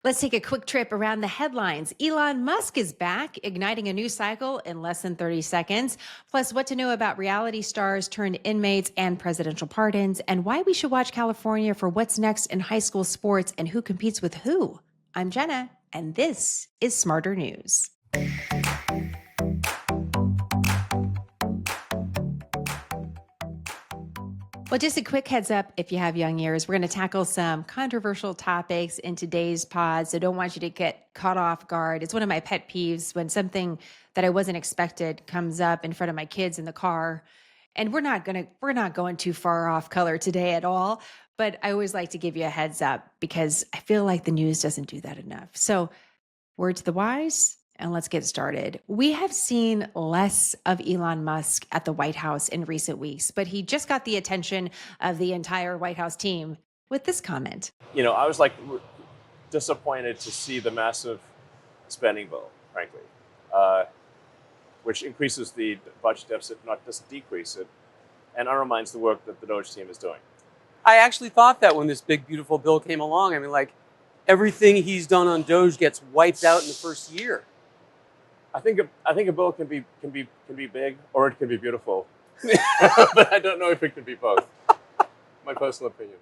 Let's take a quick trip around the headlines. Elon Musk is back, igniting a new cycle in less than 30 seconds. Plus, what to know about reality stars turned inmates and presidential pardons, and why we should watch California for what's next in high school sports and who competes with who. I'm Jenna, and this is Smarter News. Well, just a quick heads up if you have young ears, we're going to tackle some controversial topics in today's pod, so don't want you to get caught off guard. It's one of my pet peeves when something that I wasn't expected comes up in front of my kids in the car. And we're not going too far off color today at all, but I always like to give you a heads up because I feel like the news doesn't do that enough. So, word to the wise, and let's get started. We have seen less of Elon Musk at the White House in recent weeks, but he just got the attention of the entire White House team with this comment. I was disappointed to see the massive spending bill, frankly, which increases the budget deficit, not just decrease it, and undermines the work that the Doge team is doing. I actually thought that when this big, beautiful bill came along. I mean, everything he's done on Doge gets wiped out in the first year. I think a bill can be big or it can be beautiful, but I don't know if it can be both. My personal opinion.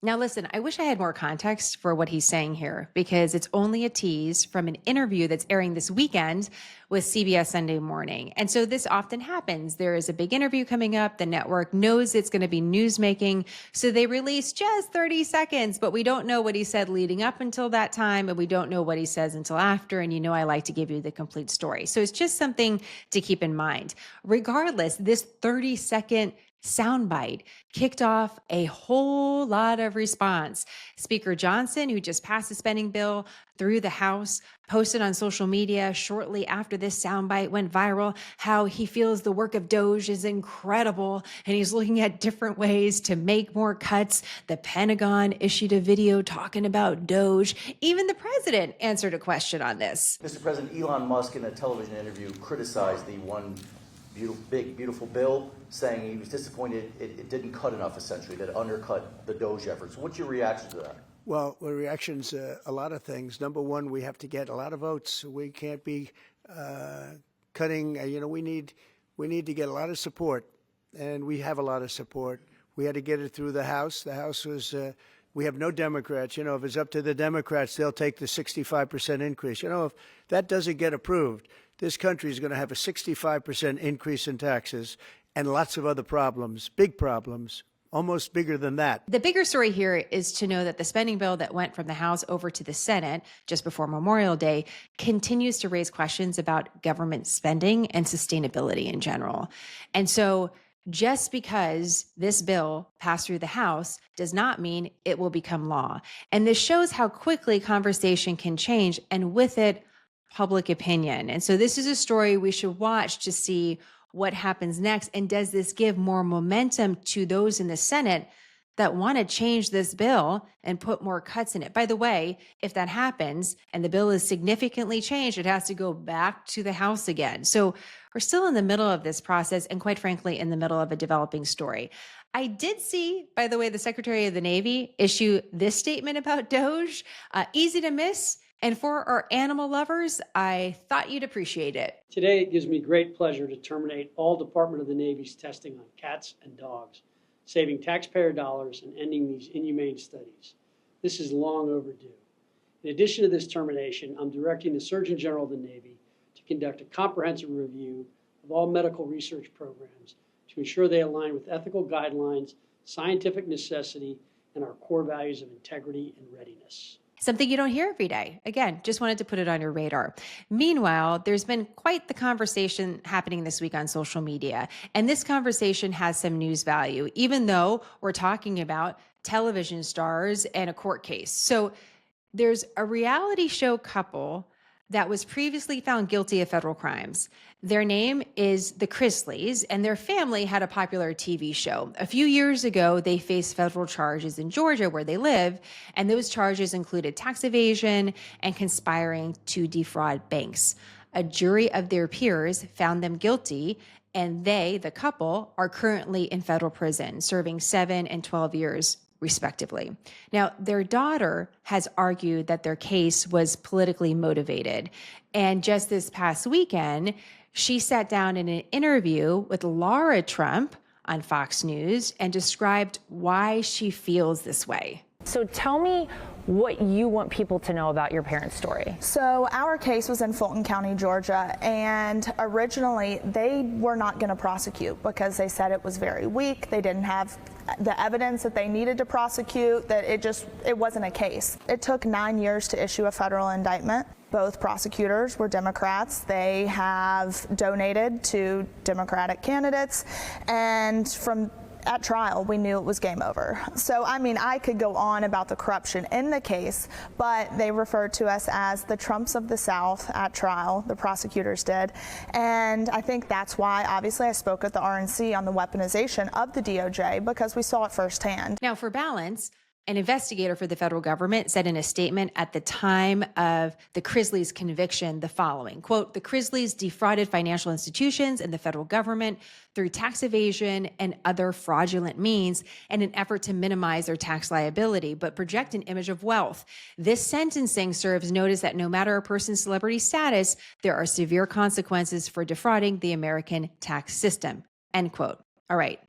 Now, listen, I wish I had more context for what he's saying here because it's only a tease from an interview that's airing this weekend with CBS Sunday Morning. And so this often happens. There is a big interview coming up. The network knows it's going to be newsmaking. So they release just 30 seconds, but we don't know what he said leading up until that time. And we don't know what he says until after. And I like to give you the complete story. So it's just something to keep in mind. Regardless, this 30-second soundbite kicked off a whole lot of response. Speaker Johnson, who just passed the spending bill through the House, posted on social media shortly after this soundbite went viral how he feels the work of Doge is incredible and he's looking at different ways to make more cuts. The Pentagon issued a video talking about Doge. Even the president answered a question on this. Mr. President, Elon Musk in a television interview criticized the one big, beautiful bill, saying he was disappointed it didn't cut enough, essentially, that it undercut the Doge efforts. What's your reaction to that? Well, the reaction's a lot of things. Number one, we have to get a lot of votes. We can't be cutting. We need to get a lot of support, and we have a lot of support. We had to get it through the House. The House was. We have no Democrats. If it's up to the Democrats, they'll take the 65% increase. If that doesn't get approved, this country is going to have a 65% increase in taxes and lots of other problems, big problems, almost bigger than that. The bigger story here is to know that the spending bill that went from the House over to the Senate just before Memorial Day continues to raise questions about government spending and sustainability in general. And so just because this bill passed through the House does not mean it will become law. And this shows how quickly conversation can change, and with it, public opinion. And so this is a story we should watch to see what happens next. And does this give more momentum to those in the Senate that want to change this bill and put more cuts in it? By the way, if that happens and the bill is significantly changed, it has to go back to the House again. So we're still in the middle of this process and, quite frankly, in the middle of a developing story. I did see, by the way, the Secretary of the Navy issue this statement about Doge. Easy to miss. And for our animal lovers, I thought you'd appreciate it. Today, it gives me great pleasure to terminate all Department of the Navy's testing on cats and dogs, saving taxpayer dollars and ending these inhumane studies. This is long overdue. In addition to this termination, I'm directing the Surgeon General of the Navy to conduct a comprehensive review of all medical research programs to ensure they align with ethical guidelines, scientific necessity, and our core values of integrity and readiness. Something you don't hear every day. Again, just wanted to put it on your radar. Meanwhile, there's been quite the conversation happening this week on social media. And this conversation has some news value, even though we're talking about television stars and a court case. So there's a reality show couple that was previously found guilty of federal crimes. Their name is the Chrisleys, and their family had a popular TV show. A few years ago, they faced federal charges in Georgia, where they live, and those charges included tax evasion and conspiring to defraud banks. A jury of their peers found them guilty, and they, the couple, are currently in federal prison, serving 7 and 12 years respectively. Now, their daughter has argued that their case was politically motivated. And just this past weekend, she sat down in an interview with Laura Trump on Fox News and described why she feels this way. So tell me what you want people to know about your parents' story. So our case was in Fulton County, Georgia, and originally they were not going to prosecute because they said it was very weak. They didn't have the evidence that they needed to prosecute, that it wasn't a case. It took 9 years to issue a federal indictment. Both prosecutors were Democrats. They have donated to Democratic candidates, and at trial, we knew it was game over. So, I mean, I could go on about the corruption in the case, but they referred to us as the Trumps of the South at trial, the prosecutors did. And I think that's why, obviously, I spoke at the RNC on the weaponization of the DOJ, because we saw it firsthand. Now, for balance, an investigator for the federal government said in a statement at the time of the Chrisley's conviction the following, quote, "The Chrisleys defrauded financial institutions and the federal government through tax evasion and other fraudulent means in an effort to minimize their tax liability, but project an image of wealth. This sentencing serves notice that no matter a person's celebrity status, there are severe consequences for defrauding the American tax system," end quote. All right.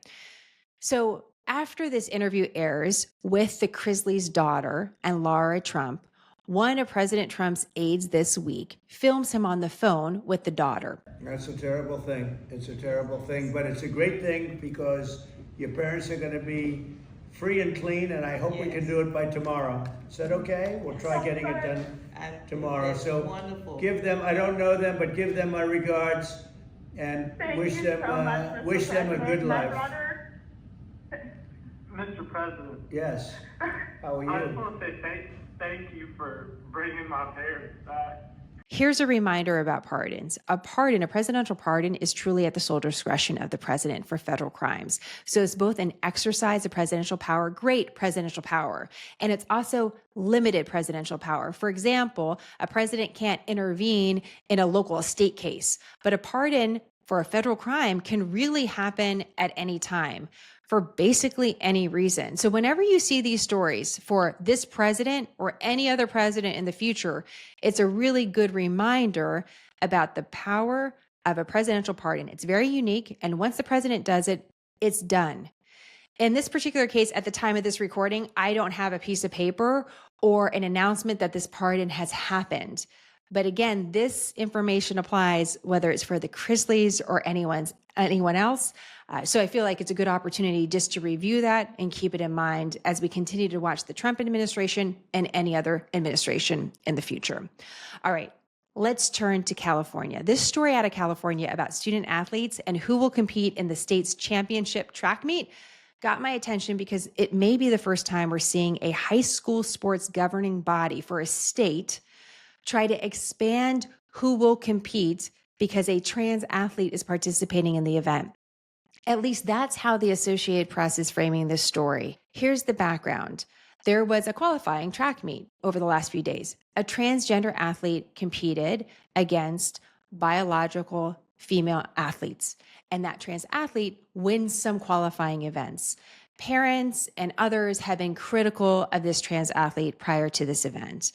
So after this interview airs with the Chrisley's daughter and Laura Trump, one of President Trump's aides this week films him on the phone with the daughter. That's a terrible thing. It's a terrible thing, but it's a great thing because your parents are going to be free and clean, and I hope we can do it by tomorrow. Is that okay? We'll try getting it done tomorrow. So wonderful. Give them, I don't know them, but give them my regards and wish them a good life. Mr. President. Yes. How are you? I just want to say thank you for bringing my parents back. Here's a reminder about pardons. A presidential pardon, is truly at the sole discretion of the president for federal crimes. So it's both an exercise of presidential power, great presidential power, and it's also limited presidential power. For example, a president can't intervene in a local estate case, but a pardon for a federal crime can really happen at any time, for basically any reason. So whenever you see these stories for this president or any other president in the future, it's a really good reminder about the power of a presidential pardon. It's very unique, and once the president does it, it's done. In this particular case, at the time of this recording, I don't have a piece of paper or an announcement that this pardon has happened. But again, this information applies whether it's for the Chrisleys or anyone else. So I feel like it's a good opportunity just to review that and keep it in mind as we continue to watch the Trump administration and any other administration in the future. All right, let's turn to California. This story out of California about student athletes and who will compete in the state's championship track meet got my attention because it may be the first time we're seeing a high school sports governing body for a state try to expand who will compete because a trans athlete is participating in the event. At least that's how the Associated Press is framing this story. Here's the background. There was a qualifying track meet over the last few days. A transgender athlete competed against biological female athletes, and that trans athlete wins some qualifying events. Parents and others have been critical of this trans athlete prior to this event.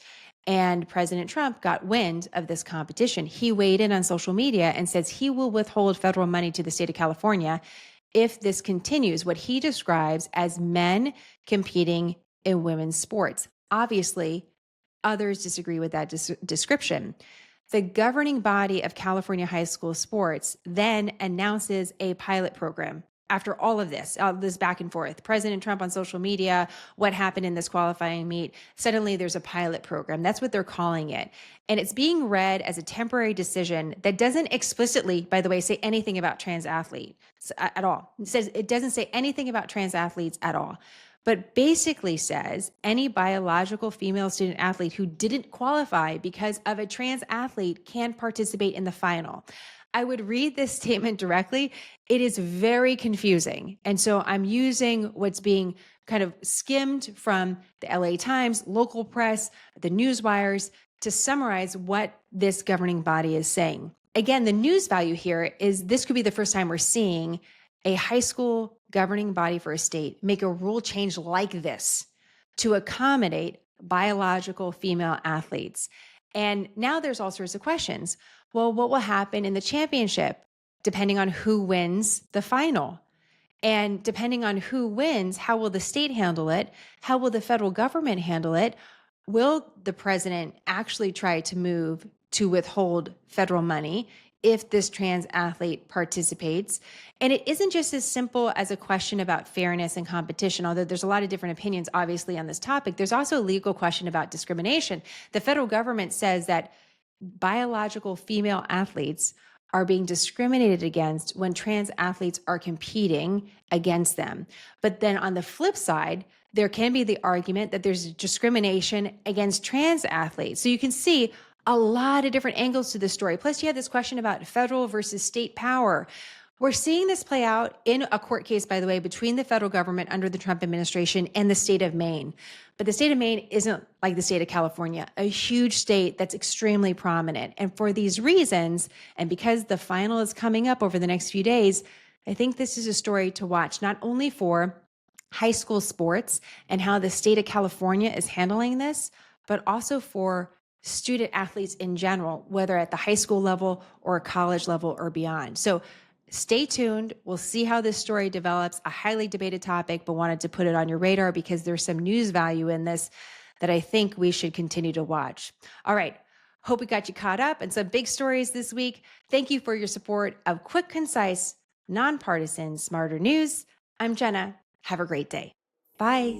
And President Trump got wind of this competition. He weighed in on social media and says he will withhold federal money to the state of California if this continues, what he describes as men competing in women's sports. Obviously, others disagree with that description. The governing body of California high school sports then announces a pilot program. After all of this back and forth, President Trump on social media, what happened in this qualifying meet, suddenly there's a pilot program. That's what they're calling it. And it's being read as a temporary decision that doesn't explicitly, by the way, say anything about trans athletes at all. It doesn't say anything about trans athletes at all, but basically says any biological female student athlete who didn't qualify because of a trans athlete can participate in the final. I would read this statement directly. It is very confusing. And so I'm using what's being kind of skimmed from the LA Times, local press, the news wires to summarize what this governing body is saying. Again, the news value here is this could be the first time we're seeing a high school governing body for a state make a rule change like this to accommodate biological female athletes? And now there's all sorts of questions. Well, what will happen in the championship depending on who wins the final? And depending on who wins, how will the state handle it? How will the federal government handle it? Will the president actually try to move to withhold federal money if this trans athlete participates? And it isn't just as simple as a question about fairness and competition, although there's a lot of different opinions, obviously, on this topic. There's also a legal question about discrimination. The federal government says that biological female athletes are being discriminated against when trans athletes are competing against them. But then on the flip side, there can be the argument that there's discrimination against trans athletes. So you can see a lot of different angles to this story. Plus, you have this question about federal versus state power. We're seeing this play out in a court case, by the way, between the federal government under the Trump administration and the state of Maine. But the state of Maine isn't like the state of California, a huge state that's extremely prominent. And for these reasons, and because the final is coming up over the next few days, I think this is a story to watch, not only for high school sports and how the state of California is handling this, but also for student athletes in general, whether at the high school level or college level or beyond. So stay tuned. We'll see how this story develops. A highly debated topic, but wanted to put it on your radar because there's some news value in this that I think we should continue to watch. All right. Hope we got you caught up and some big stories this week. Thank you for your support of quick, concise, nonpartisan, smarter news. I'm Jenna. Have a great day. Bye.